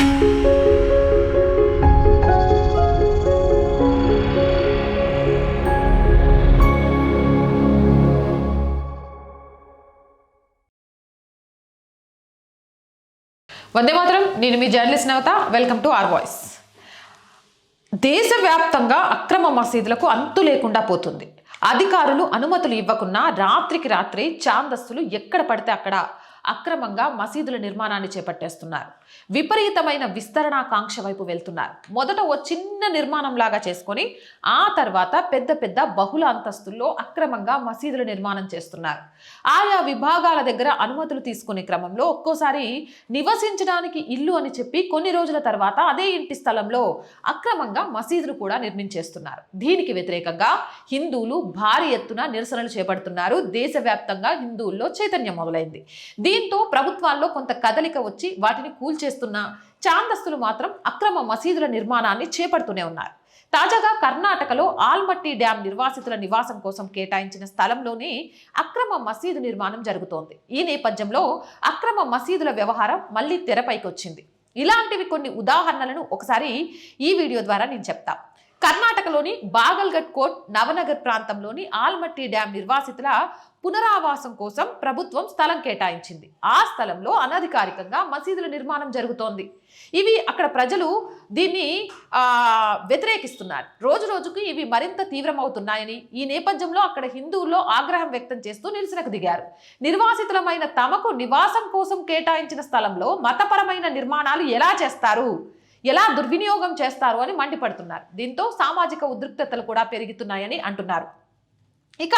వందే మాత్రం. నేను మీ journalist Navata. Welcome to R voice. దేశవ్యాప్తంగా అక్రమ మసీదులకు అంతు లేకుండా పోతుంది. అధికారులు అనుమతులు ఇవ్వకున్నా రాత్రికి రాత్రి ఛాందస్తులు ఎక్కడ పడితే అక్కడ అక్రమంగా మసీదుల నిర్మాణాన్ని చేపట్టేస్తున్నారు. విపరీతమైన విస్తరణాకాంక్ష వైపు వెళ్తున్నారు. మొదట ఓ చిన్న నిర్మాణం లాగా చేసుకొని ఆ తర్వాత పెద్ద పెద్ద బహుళ అంతస్తుల్లో అక్రమంగా మసీదుల నిర్మాణం చేస్తున్నారు. ఆయా విభాగాల దగ్గర అనుమతులు తీసుకునే క్రమంలో ఒక్కోసారి నివసించడానికి ఇల్లు అని చెప్పి కొన్ని రోజుల తర్వాత అదే ఇంటి స్థలంలో అక్రమంగా మసీదులు కూడా నిర్మించేస్తున్నారు. దీనికి వ్యతిరేకంగా హిందువులు భారీ ఎత్తున నిరసనలు చేపడుతున్నారు. దేశవ్యాప్తంగా హిందువుల్లో చైతన్యం మొదలైంది. దీంతో ప్రభుత్వాల్లో కొంత కదలిక వచ్చి వాటిని కూల్చేస్తున్న ఛాందస్తులు మాత్రం అక్రమ మసీదుల నిర్మాణాన్ని చేపడుతూనే ఉన్నారు. తాజాగా కర్ణాటకలో ఆల్మట్టి డ్యాం నిర్వాసితుల నివాసం కోసం కేటాయించిన స్థలంలోనే అక్రమ మసీదు నిర్మాణం జరుగుతోంది. ఈ నేపథ్యంలో అక్రమ మసీదుల వ్యవహారం మళ్లీ తెరపైకి వచ్చింది. ఇలాంటివి కొన్ని ఉదాహరణలను ఒకసారి ఈ వీడియో ద్వారా నేను చెప్తా. కర్ణాటకలోని బాగల్గఢ్ కోట్ నవనగర్ ప్రాంతంలోని ఆల్మట్టి డ్యాం నిర్వాసితుల పునరావాసం కోసం ప్రభుత్వం స్థలం కేటాయించింది. ఆ స్థలంలో అనధికారికంగా మసీదుల నిర్మాణం జరుగుతోంది. ఇవి అక్కడ ప్రజలు దీన్ని వ్యతిరేకిస్తున్నారు. రోజు రోజుకు ఇవి మరింత తీవ్రమవుతున్నాయని, ఈ నేపథ్యంలో అక్కడ హిందువుల్లో ఆగ్రహం వ్యక్తం చేస్తూ నిరసనకు దిగారు. నిర్వాసితులమైన తమకు నివాసం కోసం కేటాయించిన స్థలంలో మతపరమైన నిర్మాణాలు ఎలా చేస్తారు, ఎలా దుర్వినియోగం చేస్తారు అని మండిపడుతున్నారు. దీంతో సామాజిక ఉద్రిక్తతలు కూడా పెరుగుతున్నాయని అంటున్నారు. ఇక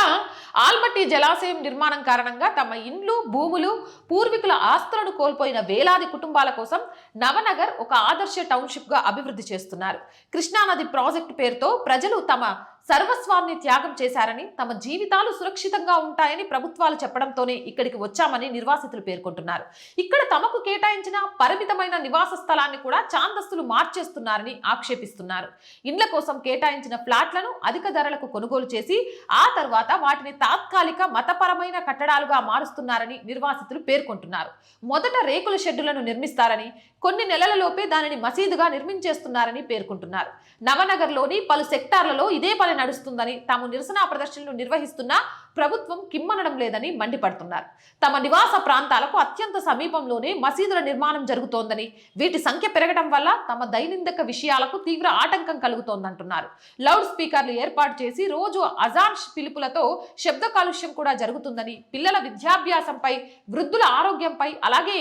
ఆల్మట్టి జలాశయం నిర్మాణం కారణంగా తమ ఇండ్లు, భూములు, పూర్వీకుల ఆస్తులను కోల్పోయిన వేలాది కుటుంబాల కోసం నవనగర్ ఒక ఆదర్శ టౌన్షిప్గా అభివృద్ధి చేస్తున్నారు. కృష్ణానది ప్రాజెక్టు పేరుతో ప్రజలు తమ సర్వస్వాన్ని త్యాగం చేశారని, తమ జీవితాలు సురక్షితంగా ఉంటాయని ప్రభుత్వాలు చెప్పడంతోనే ఇక్కడికి వచ్చామని నిర్వాసితులు పేర్కొంటున్నారు. ఇక్కడ తమకు కేటాయించిన పరిమితమైన నివాస స్థలాన్ని కూడా ఛాందస్తులు మార్చేస్తున్నారని ఆక్షేపిస్తున్నారు. ఇండ్ల కోసం కేటాయించిన ఫ్లాట్లను అధిక ధరలకు కొనుగోలు చేసి ఆ తర్వాత వాటిని తాత్కాలిక మతపరమైన కట్టడాలుగా మారుస్తున్నారని నిర్వాసితులు పేర్కొంటున్నారు. మొదట రేకుల షెడ్డులను నిర్మిస్తారని, కొన్ని నెలలలోపే దానిని మసీదుగా నిర్మించేస్తున్నారని పేర్కొంటున్నారు. నవనగర్లోని పలు సెక్టార్లలో ఇదే పని నడుస్తుందని, తాము నిరసన ప్రదర్శనలు నిర్వహిస్తున్నా ప్రభుత్వం కిమ్మనడం లేదని మండిపడుతున్నారు. తమ నివాస ప్రాంతాలకు అత్యంత సమీపంలోనే మసీదుల నిర్మాణం జరుగుతోందని, వీటి సంఖ్య పెరగడం వల్ల తమ దైనందిక విషయాలకు తీవ్ర ఆటంకం కలుగుతోందంటున్నారు. లౌడ్ స్పీకర్లు ఏర్పాటు చేసి రోజు అజాన్ పిలుపులతో శబ్ద కాలుష్యం కూడా జరుగుతుందని, పిల్లల విద్యాభ్యాసంపై, వృద్ధుల ఆరోగ్యంపై, అలాగే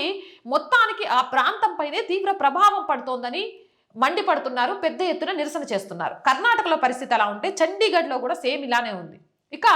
మొత్తానికి ఆ ప్రాంతంపైనే తీవ్ర ప్రభావం పడుతోందని మండిపడుతున్నారు. పెద్ద ఎత్తున నిరసన చేస్తున్నారు. కర్ణాటకలో పరిస్థితి అలా ఉంటే చండీగఢ్లో కూడా సేమ్ ఇలానే ఉంది. ఇక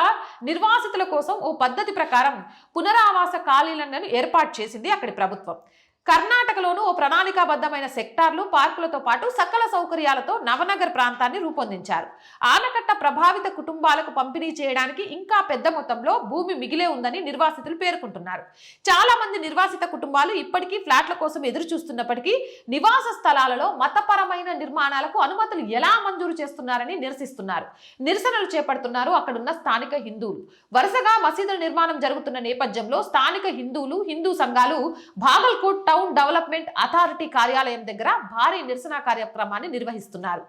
నిర్వాసితుల కోసం ఓ పద్ధతి ప్రకారం పునరావాస కాలనీలను ఏర్పాటు చేసింది అక్కడి ప్రభుత్వం. కర్ణాటకలోనూ ఓ ప్రణాళికాబద్ధమైన సెక్టార్లు, పార్కులతో పాటు సకల సౌకర్యాలతో నవనగర్ ప్రాంతాన్ని రూపొందించారు. ఆనకట్ట ప్రభావిత కుటుంబాలకు పంపిణీ చేయడానికి ఇంకా పెద్ద మొత్తంలో భూమి మిగిలే ఉందని నిర్వాసితులు పేర్కొంటున్నారు. చాలా మంది నిర్వాసిత కుటుంబాలు ఇప్పటికీ ఫ్లాట్ల కోసం ఎదురు చూస్తున్నప్పటికీ నివాస స్థలాలలో మతపరమైన నిర్మాణాలకు అనుమతులు ఎలా మంజూరు చేస్తున్నారని నిరసిస్తున్నారు. నిరసనలు చేపడుతున్నారు అక్కడున్న స్థానిక హిందువులు. వరుసగా మసీదుల నిర్మాణం జరుగుతున్న నేపథ్యంలో స్థానిక హిందువులు, హిందూ సంఘాలు బాగల్కోట్ టౌన్ డెవలప్మెంట్ అథారిటీ కార్యాలయం దగ్గర భారీ నిరసన కార్యక్రమాన్ని నిర్వహిస్తున్నారు.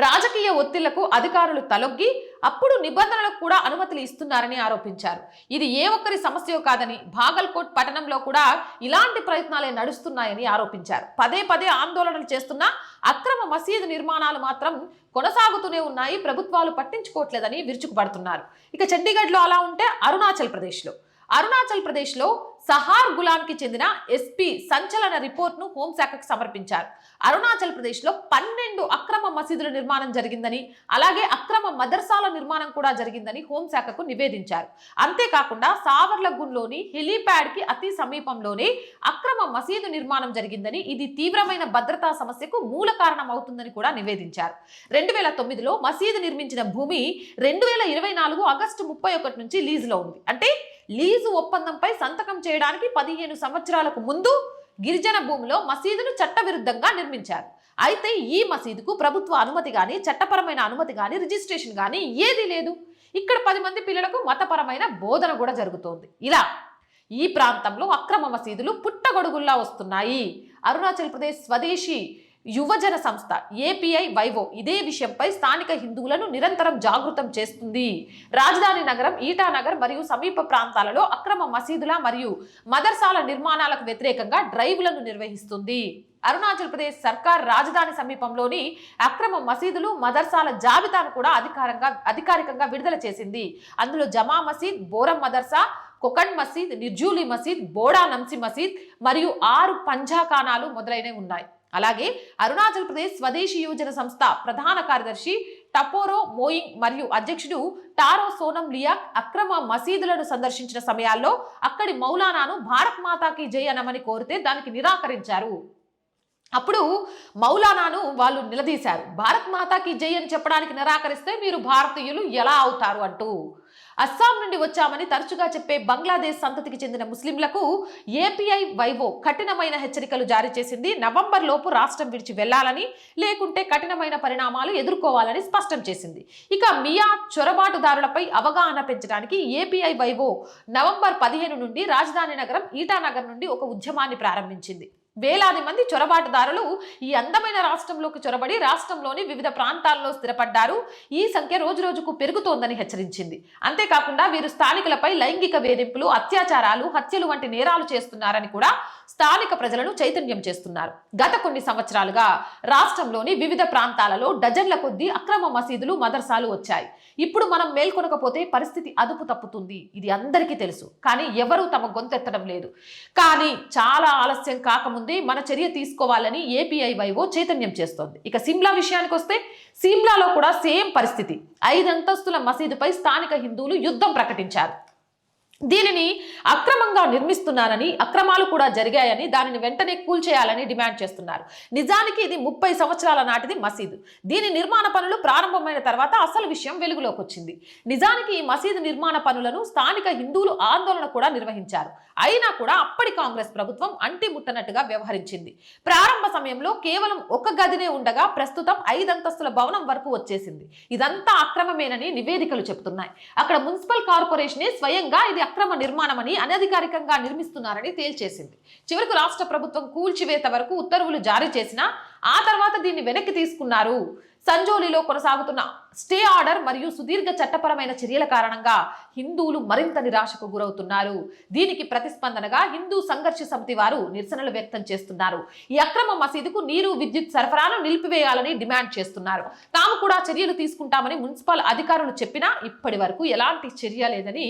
రాజకీయ ఒత్తిళ్లకు అధికారులు తలొగ్గి అప్పుడు నిబంధనలకు కూడా అనుమతులు ఇస్తున్నారని ఆరోపించారు. ఇది ఏ ఒక్కరి సమస్య కాదని, బాగల్కోట్ పట్టణంలో కూడా ఇలాంటి ప్రయత్నాలే నడుస్తున్నాయని ఆరోపించారు. పదే పదే ఆందోళనలు చేస్తున్న అక్రమ మసీదు నిర్మాణాలు మాత్రం కొనసాగుతూనే ఉన్నాయి, ప్రభుత్వాలు పట్టించుకోవట్లేదని విరుచుకుపడుతున్నారు. ఇక చండీగఢ్లో అలా ఉంటే అరుణాచల్ ప్రదేశ్లో సహార్ గులాంకి చెందిన ఎస్పీ సంచలన రిపోర్ట్ను హోంశాఖకు సమర్పించారు. అరుణాచల్ ప్రదేశ్లో 12 అక్రమ మసీదుల నిర్మాణం జరిగిందని, అలాగే అక్రమ మదర్సాల నిర్మాణం కూడా జరిగిందని హోంశాఖకు నివేదించారు. అంతేకాకుండా సావర్లగున్లోని హెలీప్యాడ్కి అతి సమీపంలోనే అక్రమ మసీదు నిర్మాణం జరిగిందని, ఇది తీవ్రమైన భద్రతా సమస్యకు మూల కారణం అవుతుందని కూడా నివేదించారు. 2009లో మసీదు నిర్మించిన భూమి 2024 ఆగస్టు 31 నుంచి లీజులో ఉంది. అంటే లీజు ఒప్పందంపై సంతకం చేయడానికి 15 సంవత్సరాలకు ముందు గిరిజన భూమిలో మసీదును చట్టవిరుద్ధంగా నిర్మించారు. అయితే ఈ మసీదుకు ప్రభుత్వ అనుమతి కానీ, చట్టపరమైన అనుమతి కానీ, రిజిస్ట్రేషన్ కానీ ఏదీ లేదు. ఇక్కడ 10 మంది పిల్లలకు మతపరమైన బోధన కూడా జరుగుతోంది. ఇలా ఈ ప్రాంతంలో అక్రమ మసీదులు పుట్టగొడుగుల్లా వస్తున్నాయి. అరుణాచల్ ప్రదేశ్ స్వదేశీ యువజన సంస్థ ఏపీఐ వైవో ఇదే విషయంపై స్థానిక హిందువులను నిరంతరం జాగృతం చేస్తుంది. రాజధాని నగరం ఈటానగర్ మరియు సమీప ప్రాంతాలలో అక్రమ మసీదుల మరియు మదర్సాల నిర్మాణాలకు వ్యతిరేకంగా డ్రైవ్లను నిర్వహిస్తుంది. అరుణాచల్ ప్రదేశ్ సర్కార్ రాజధాని సమీపంలోని అక్రమ మసీదులు మదర్సాల జాబితాను కూడా అధికారికంగా విడుదల చేసింది. అందులో జమా మసీద్, బోరం మదర్సా, కొకండ్ మసీద్, నిర్జూలి మసీద్, బోడా నంసి మసీద్ మరియు 6 పంజాఖానాలు మొదలైనవి ఉన్నాయి. అలాగే అరుణాచల్ ప్రదేశ్ స్వదేశీ యువజన సంస్థ ప్రధాన కార్యదర్శి టపోరో మోయింగ్ మరియు అధ్యక్షుడు టారో సోనం లియాక్ అక్రమ మసీదులను సందర్శించిన సమయాల్లో అక్కడి మౌలానాను భారత్ మాతాకి జై అనమని కోరితే దానికి నిరాకరించారు. అప్పుడు మౌలానాను వాళ్ళు నిలదీశారు. భారత్ మాతాకి జై అని చెప్పడానికి నిరాకరిస్తే మీరు భారతీయులు ఎలా అవుతారు అంటూ. అస్సాం నుండి వచ్చామని తరచుగా చెప్పే బంగ్లాదేశ్ సంతతికి చెందిన ముస్లింలకు ఏపీఐ వైవో కఠినమైన హెచ్చరికలు జారీ చేసింది. నవంబర్ లోపు రాష్ట్రం విడిచి వెళ్లాలని, లేకుంటే కఠినమైన పరిణామాలు ఎదుర్కోవాలని స్పష్టం చేసింది. ఇక మియా చొరబాటుదారులపై అవగాహన పెంచడానికి ఏపీఐ వైవో నవంబర్ 15 నుండి రాజధాని నగరం ఈటానగర్ నుండి ఒక ఉద్యమాన్ని ప్రారంభించింది. వేలాది మంది చొరబాటుదారులు ఈ అందమైన రాష్ట్రంలోకి చొరబడి రాష్ట్రంలోని వివిధ ప్రాంతాల్లో స్థిరపడ్డారు. ఈ సంఖ్య రోజురోజుకు పెరుగుతోందని హెచ్చరించింది. అంతేకాకుండా వీరు స్థానికులపై లైంగిక వేధింపులు, అత్యాచారాలు, హత్యలు వంటి నేరాలు చేస్తున్నారని కూడా స్థానిక ప్రజలను చైతన్యం చేస్తున్నారు. గత కొన్ని సంవత్సరాలుగా రాష్ట్రంలోని వివిధ ప్రాంతాలలో డజన్ల కొద్దీ అక్రమ మసీదులు, మదర్సాలు వచ్చాయి. ఇప్పుడు మనం మేల్కొనకపోతే పరిస్థితి అదుపు తప్పుతుంది. ఇది అందరికీ తెలుసు, కానీ ఎవరూ తమ గొంతెత్తడం లేదు. కానీ చాలా ఆలస్యం కాకముందే మన చర్య తీసుకోవాలని ఏపీఐ వైవో చైతన్యం చేస్తోంది. ఇక సిమ్లా విషయానికి వస్తే సిమ్లాలో కూడా సేమ్ పరిస్థితి. 5 అంతస్తుల మసీదుపై స్థానిక హిందువులు యుద్ధం ప్రకటించారు. దీనిని అక్రమంగా నిర్మిస్తున్నారని, అక్రమాలు కూడా జరిగాయని, దానిని వెంటనే కూల్చేయాలని డిమాండ్ చేస్తున్నారు. నిజానికి ఇది 30 సంవత్సరాల నాటిది మసీదు. దీని నిర్మాణ పనులు ప్రారంభమైన తర్వాత అసలు విషయం వెలుగులోకి వచ్చింది. నిజానికి ఈ మసీదు నిర్మాణ పనులను స్థానిక హిందువులు ఆందోళన కూడా నిర్వహించారు. అయినా కూడా అప్పటి కాంగ్రెస్ ప్రభుత్వం అంటిముట్టనట్టుగా వ్యవహరించింది. ప్రారంభ సమయంలో కేవలం ఒక గదినే ఉండగా ప్రస్తుతం 5 అంతస్తుల భవనం వరకు వచ్చేసింది. ఇదంతా అక్రమమేనని నివేదికలు చెబుతున్నాయి. అక్కడ మున్సిపల్ కార్పొరేషనే స్వయంగా ఇది అక్రమ నిర్మాణమని, అనధికారికంగా నిర్మిస్తున్నారని తేల్చేసింది. చివరకు రాష్ట్ర ప్రభుత్వం కూల్చివేత వరకు ఉత్తర్వులు జారీ చేసినా ఆ తర్వాత దీన్ని వెనక్కి తీసుకున్నారు. సంజోలీలో కొనసాగుతున్న స్టే ఆర్డర్ మరియు సుదీర్ఘ చట్టపరమైన చర్యల కారణంగా హిందువులు మరింత నిరాశకు గురవుతున్నారు. దీనికి ప్రతిస్పందనగా హిందూ సంఘర్ష సమితి వారు నిరసనలు వ్యక్తం చేస్తున్నారు. ఈ అక్రమ మసీదుకు నీరు, విద్యుత్ సరఫరాను నిలిపివేయాలని డిమాండ్ చేస్తున్నారు. తాము కూడా చర్యలు తీసుకుంటామని మున్సిపల్ అధికారులు చెప్పినా ఇప్పటి వరకు ఎలాంటి చర్య లేదని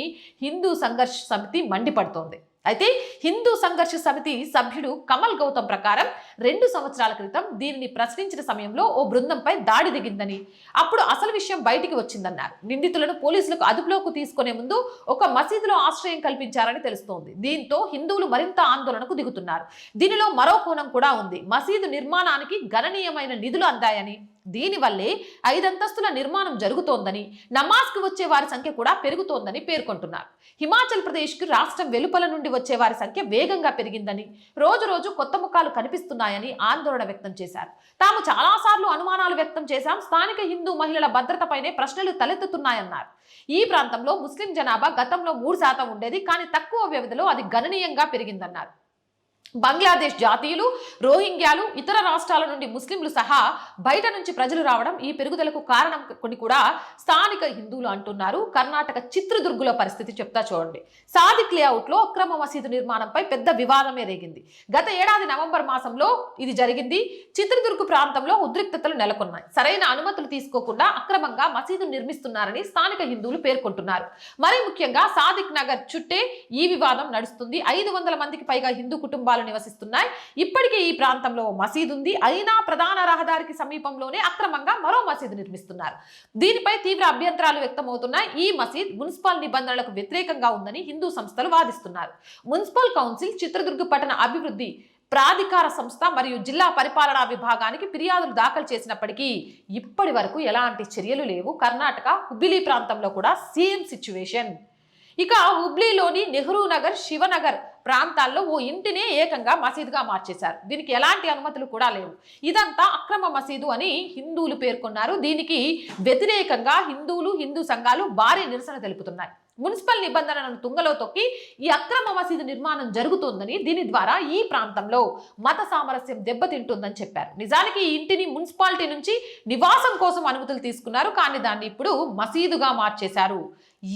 హిందూ సంఘర్ష సమితి మండిపడుతోంది. అయితే హిందూ సంఘర్ష సమితి సభ్యుడు కమల్ గౌతమ్ ప్రకారం 2 సంవత్సరాల క్రితం దీనిని ప్రశ్నించిన సమయంలో ఓ బృందంపై దాడి దిగిందని, అప్పుడు అసలు విషయం బయటికి వచ్చిందన్నారు. నిందితులను పోలీసులకు అదుపులోకి తీసుకునే ముందు ఒక మసీదులో ఆశ్రయం కల్పించారని తెలుస్తోంది. దీంతో హిందువులు మరింత ఆందోళనకు దిగుతున్నారు. దీనిలో మరో కోణం కూడా ఉంది. మసీదు నిర్మాణానికి గణనీయమైన నిధులు అందాయని, దీనివల్లే 5 అంతస్తుల నిర్మాణం జరుగుతోందని, నమాజ్కి వచ్చే వారి సంఖ్య కూడా పెరుగుతోందని పేర్కొంటున్నారు. హిమాచల్ ప్రదేశ్కి రాష్ట్రం వెలుపల నుండి వచ్చే వారి సంఖ్య వేగంగా పెరిగిందని, రోజు రోజు కొత్త ముఖాలు కనిపిస్తున్నాయని ఆందోళన వ్యక్తం చేశారు. తాము చాలాసార్లు అనుమానాలు వ్యక్తం చేశాం. స్థానిక హిందూ మహిళల భద్రతపైనే ప్రశ్నలు తలెత్తుతున్నాయన్నారు. ఈ ప్రాంతంలో ముస్లిం జనాభా గతంలో 3% ఉండేది, కానీ తక్కువ వ్యవధిలో అది గణనీయంగా పెరిగిందన్నారు. బంగ్లాదేశ్ జాతీయులు, రోహింగ్యాలు, ఇతర రాష్ట్రాల నుండి ముస్లింలు సహా బయట నుంచి ప్రజలు రావడం ఈ పెరుగుదలకు కారణం కొన్ని కూడా స్థానిక హిందువులు అంటున్నారు. కర్ణాటక చిత్రదుర్గులో పరిస్థితి చెప్తా చూడండి. సాదిక్ లేఅవుట్లో అక్రమ మసీదు నిర్మాణంపై పెద్ద వివాదమే రేగింది. గత ఏడాది నవంబర్ మాసంలో ఇది జరిగింది. చిత్రదుర్గ్ ప్రాంతంలో ఉద్రిక్తతలు నెలకొన్నాయి. సరైన అనుమతులు తీసుకోకుండా అక్రమంగా మసీదు నిర్మిస్తున్నారని స్థానిక హిందువులు పేర్కొంటున్నారు. మరీ ముఖ్యంగా సాదిక్ నగర్ చుట్టే ఈ వివాదం నడుస్తుంది. 500 మందికి పైగా హిందూ కుటుంబాలు నివసిస్తున్నాయి. ఇప్పటికే ఈ ప్రాంతంలో మసీదు ఉంది. అయినా ప్రధాన రహదారికి సమీపంలోనే అక్రమంగా మరో మసీదు నిర్మిస్తున్నారు. దీనిపై తీవ్ర అభ్యంతరాలు వ్యక్తమవుతున్నాయి. ఈ మసీద్ మున్సిపల్ నిబంధనలకు వ్యతిరేకంగా ఉందని హిందూ సంస్థలు వాదిస్తున్నారు. మున్సిపల్ కౌన్సిల్, చిత్రదుర్గ్ పట్టణ అభివృద్ధి ప్రాధికార సంస్థ మరియు జిల్లా పరిపాలనా విభాగానికి ఫిర్యాదులు దాఖలు చేసినప్పటికీ ఇప్పటి వరకు ఎలాంటి చర్యలు లేవు. కర్ణాటక హుబ్లీ ప్రాంతంలో కూడా సేమ్ సిచ్యువేషన్. ఇక హుబ్లీలోని నెహ్రూ నగర్, శివనగర్ ప్రాంతాల్లో ఓ ఇంటినే ఏకంగా మసీదుగా మార్చేశారు. దీనికి ఎలాంటి అనుమతులు కూడా లేవు. ఇదంతా అక్రమ మసీదు అని హిందువులు పేర్కొన్నారు. దీనికి వ్యతిరేకంగా హిందువులు, హిందూ సంఘాలు భారీ నిరసన తెలుపుతున్నాయి. మున్సిపల్ నిబంధనలను తుంగలో తొక్కి ఈ అక్రమ మసీదు నిర్మాణం జరుగుతోందని, దీని ద్వారా ఈ ప్రాంతంలో మత సామరస్యం దెబ్బతింటుందని చెప్పారు. నిజానికి ఈ ఇంటిని మున్సిపాలిటీ నుంచి నివాసం కోసం అనుమతులు తీసుకున్నారు, కానీ దాన్ని ఇప్పుడు మసీదుగా మార్చేశారు.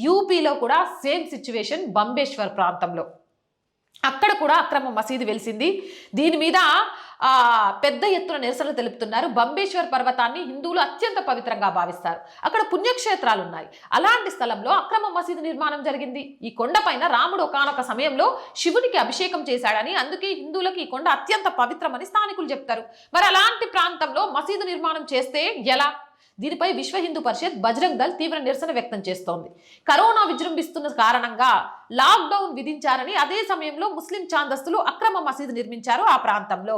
యూపీలో కూడా సేమ్ సిచ్యువేషన్. బంబేశ్వర్ ప్రాంతంలో అక్కడ కూడా అక్రమ మసీదు వెలిసింది. దీని మీద పెద్ద ఎత్తున నిరసనలు తెలుపుతున్నారు. బంబేశ్వర్ పర్వతాన్ని హిందువులు అత్యంత పవిత్రంగా భావిస్తారు. అక్కడ పుణ్యక్షేత్రాలు ఉన్నాయి. అలాంటి స్థలంలో అక్రమ మసీదు నిర్మాణం జరిగింది. ఈ కొండపైన రాముడు ఒకానొక సమయంలో శివునికి అభిషేకం చేశాడని, అందుకే హిందువులకు ఈ కొండ అత్యంత పవిత్రమని స్థానికులు చెప్తారు. మరి అలాంటి ప్రాంతంలో మసీదు నిర్మాణం చేస్తే ఎలా? దీనిపై విశ్వ హిందూ పరిషత్, బజరంగ్ దళ్ తీవ్ర నిరసన వ్యక్తం చేస్తోంది. కరోనా విజృంభిస్తున్న కారణంగా లాక్డౌన్ విధించారని, అదే సమయంలో ముస్లిం ఛాందస్తులు అక్రమ మసీదు నిర్మించారు ఆ ప్రాంతంలో.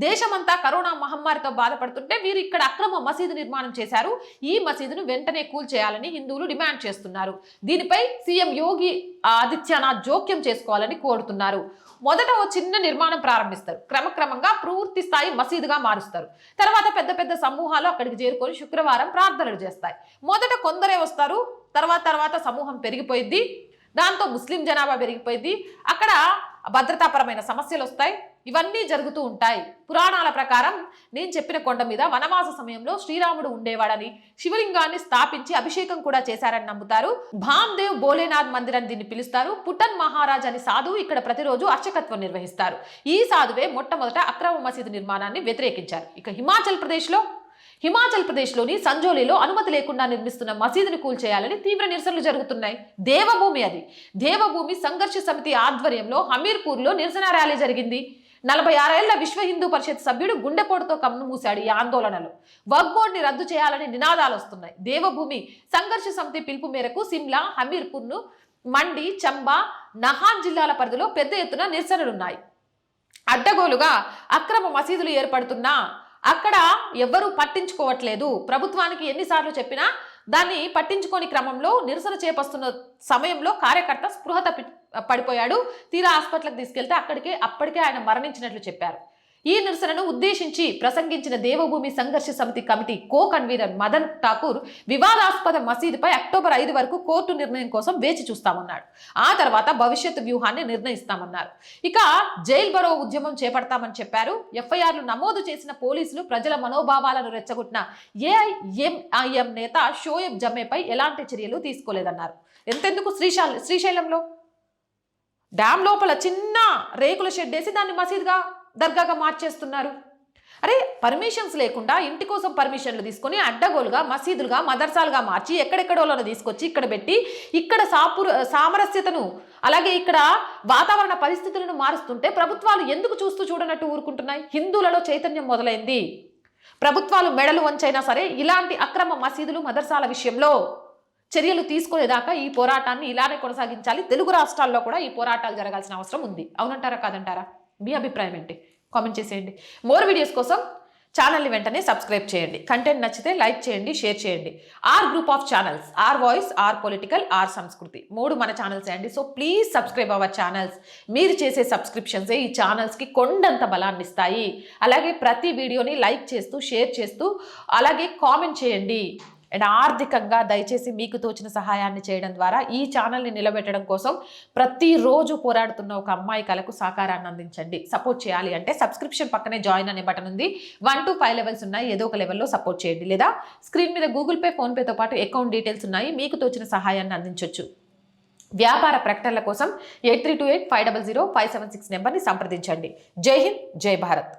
దేశమంతా కరోనా మహమ్మారితో బాధపడుతుంటే వీరు ఇక్కడ అక్రమ మసీదు నిర్మాణం చేశారు. ఈ మసీదును వెంటనే కూల్చేయాలని హిందువులు డిమాండ్ చేస్తున్నారు. దీనిపై సీఎం యోగి ఆదిత్యనాథ్ జోక్యం చేసుకోవాలని కోరుతున్నారు. మొదట ఓ చిన్న నిర్మాణం ప్రారంభిస్తారు, క్రమక్రమంగా పూర్తి స్థాయి మసీదుగా మారుస్తారు. తర్వాత పెద్ద పెద్ద సమూహాలు అక్కడికి చేరుకొని శుక్రవారం ప్రార్థనలు చేస్తాయి. మొదట కొందరే వస్తారు, తర్వాత సమూహం పెరిగిపోయింది. దాంతో ముస్లిం జనాభా పెరిగిపోయింది. అక్కడ భద్రతాపరమైన సమస్యలు వస్తాయి. ఇవన్నీ జరుగుతూ ఉంటాయి. పురాణాల ప్రకారం నేను చెప్పిన కొండ మీద వనవాస సమయంలో శ్రీరాముడు ఉండేవాడని, శివలింగాన్ని స్థాపించి అభిషేకం కూడా చేశారని నమ్ముతారు. భామ్దేవ్ భోలేనాథ్ మందిర్ అని దీన్ని పిలుస్తారు. పుటన్ మహారాజ్ అని సాధువు ఇక్కడ ప్రతిరోజు అర్చకత్వం నిర్వహిస్తారు. ఈ సాధువే మొట్టమొదట అక్రమ మసీదు నిర్మాణాన్ని వ్యతిరేకించారు. ఇక హిమాచల్ ప్రదేశ్లోని సంజోలీలో అనుమతి లేకుండా నిర్మిస్తున్న మసీదును కూల్చేయాలని తీవ్ర నిరసనలు జరుగుతున్నాయి. దేవభూమి సంఘర్ష సమితి ఆధ్వర్యంలో హమీర్పూర్లో నిరసన ర్యాలీ జరిగింది. 46 ఏళ్ల విశ్వ హిందూ పరిషత్ సభ్యుడు గుండెపోటుతో కన్ను మూశాడు ఈ ఆందోళనలో. వక్ఫ్ బోర్డుని రద్దు చేయాలని నినాదాలు వస్తున్నాయి. దేవభూమి సంఘర్ష సమితి పిలుపు మేరకు సిమ్లా, హమీర్పూర్ను, మండి, చంబా, నహాన్ జిల్లాల పరిధిలో పెద్ద ఎత్తున నిరసనలున్నాయి. అడ్డగోలుగా అక్రమ మసీదులు ఏర్పడుతున్నా అక్కడ ఎవ్వరూ పట్టించుకోవట్లేదు. ప్రభుత్వానికి ఎన్నిసార్లు చెప్పినా దాన్ని పట్టించుకోని క్రమంలో నిరసన చేపస్తున్న సమయంలో కార్యకర్త స్పృహ పడిపోయాడు. తీరా హాస్పిటల్కి తీసుకెళ్తే అప్పటికే ఆయన మరణించినట్లు చెప్పారు. ఈ నిరసనను ఉద్దేశించి ప్రసంగించిన దేవభూమి సంఘర్ష సమితి కమిటీ కన్వీనర్ మదన్ ఠాకూర్ వివాదాస్పద మసీదుపై అక్టోబర్ 5 వరకు కోర్టు నిర్ణయం కోసం వేచి చూస్తామన్నాడు. ఆ తర్వాత భవిష్యత్తు వ్యూహాన్ని నిర్ణయిస్తామన్నారు. ఇక జైల్ బరో ఉద్యమం చేపడతామని చెప్పారు. ఎఫ్ఐఆర్లు నమోదు చేసిన పోలీసులు ప్రజల మనోభావాలను రెచ్చగొట్టిన ఏఐఎంఐఎం నేత షోయబ్ జమ్మేపై ఎలాంటి చర్యలు తీసుకోలేదన్నారు. ఎంతెందుకు శ్రీశైలంలో డ్యామ్ లోపల చిన్న రేకుల షెడ్ వేసి దాన్ని మసీదుగా, దర్గాగా మార్చేస్తున్నారు. అరే, పర్మిషన్స్ లేకుండా ఇంటి కోసం పర్మిషన్లు తీసుకొని అడ్డగోలుగా మసీదులుగా, మదర్సాలుగా మార్చి ఎక్కడెక్కడోళ్ళను తీసుకొచ్చి ఇక్కడ పెట్టి ఇక్కడ సామరస్యతను, అలాగే ఇక్కడ వాతావరణ పరిస్థితులను మారుస్తుంటే ప్రభుత్వాలు ఎందుకు చూడనట్టు ఊరుకుంటున్నాయి? హిందువులలో చైతన్యం మొదలైంది. ప్రభుత్వాలు మెడలు వంచైనా సరే ఇలాంటి అక్రమ మసీదులు, మదర్సాల విషయంలో చర్యలు తీసుకునేదాకా ఈ పోరాటాన్ని ఇలానే కొనసాగించాలి. తెలుగు రాష్ట్రాల్లో కూడా ఈ పోరాటాలు జరగాల్సిన అవసరం ఉంది. అవునంటారా, కాదంటారా? మీ అభిప్రాయం ఏంటి? కామెంట్ చేసేయండి. మోర్ వీడియోస్ కోసం ఛానల్ని వెంటనే సబ్స్క్రైబ్ చేయండి. కంటెంట్ నచ్చితే లైక్ చేయండి, షేర్ చేయండి. Our group of channels, our voice, our political, our Samskruti, 3 మన ఛానల్స్ అండి. So please subscribe our channels. మీరు చేసే సబ్స్క్రిప్షన్సే ఈ ఛానల్స్కి కొండంత బలాన్ని ఇస్తాయి. అలాగే ప్రతి వీడియోని లైక్ చేస్తూ, షేర్ చేస్తూ, అలాగే కామెంట్ చేయండి. అండ్ ఆర్థికంగా దయచేసి మీకు తోచిన సహాయాన్ని చేయడం ద్వారా ఈ ఛానల్ని నిలబెట్టడం కోసం ప్రతిరోజు పోరాడుతున్న ఒక అమ్మాయి కళకు సహకారాన్ని అందించండి. సపోర్ట్ చేయాలి అంటే సబ్స్క్రిప్షన్ పక్కనే జాయిన్ అనే బటన్ ఉంది. 1 to 5 లెవెల్స్ ఉన్నాయి. ఏదో ఒక లెవెల్లో సపోర్ట్ చేయండి. లేదా స్క్రీన్ మీద గూగుల్ పే, ఫోన్పేతో పాటు అకౌంట్ డీటెయిల్స్ ఉన్నాయి. మీకు తోచిన సహాయాన్ని అందించవచ్చు. వ్యాపార ప్రకటనల కోసం 8328500576 నెంబర్ని సంప్రదించండి. జై హింద్, జై భారత్.